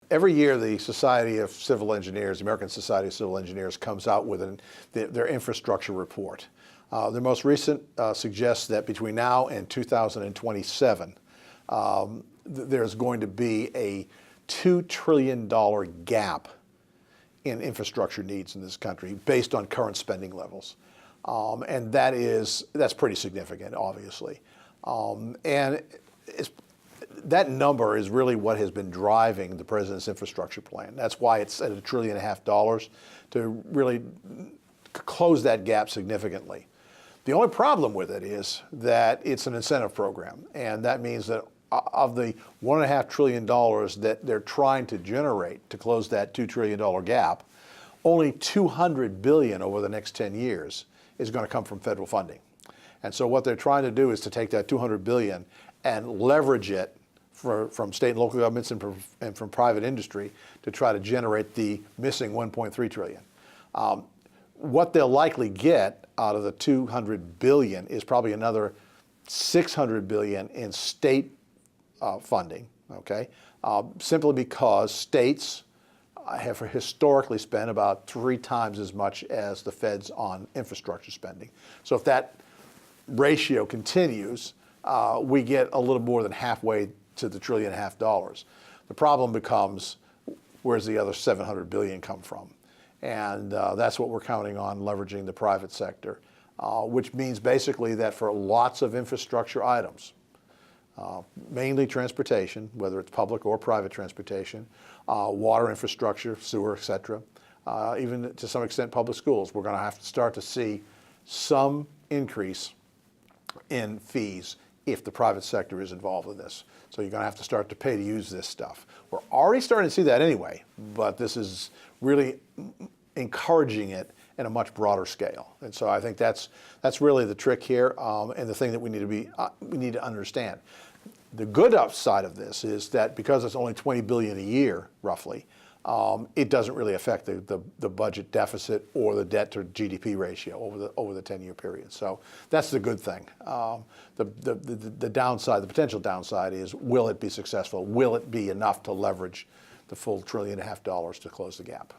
every year the Society of Civil Engineers, the American Society of Civil Engineers, comes out with their infrastructure report. Their most recent suggests that between now and 2027, there's going to be a $2 trillion gap in infrastructure needs in this country based on current spending levels. And that's pretty significant, obviously. And that number is really what has been driving the president's infrastructure plan. That's why it's at $1.5 trillion, to really close that gap significantly. The only problem with it is that it's an incentive program, and that means that of the $1.5 trillion that they're trying to generate to close that $2 trillion gap, only $200 billion over the next 10 years is going to come from federal funding. And so what they're trying to do is to take that $200 billion and leverage it from state and local governments and from private industry to try to generate the missing $1.3 trillion. What they'll likely get out of the $200 billion is probably another $600 billion in state funding, okay? Simply because states have historically spent about 3 times as much as the feds on infrastructure spending. So if that ratio continues, we get a little more than halfway to the $1.5 trillion. The problem becomes, where's the other $700 billion come from? And that's what we're counting on, leveraging the private sector, which means basically that for lots of infrastructure items, mainly transportation, whether it's public or private transportation, water infrastructure, sewer, et cetera, even to some extent public schools, we're going to have to start to see some increase in fees if the private sector is involved in this. So you're going to have to start to pay to use this stuff. We're already starting to see that anyway, but this is really encouraging it in a much broader scale. And so I think that's really the trick here, and the thing that we need to understand. The good upside of this is that because it's only $20 billion a year, roughly, it doesn't really affect the budget deficit or the debt to GDP ratio over the 10-year period. So that's the good thing. The downside, the potential downside is, will it be successful? Will it be enough to leverage the full $1.5 trillion to close the gap?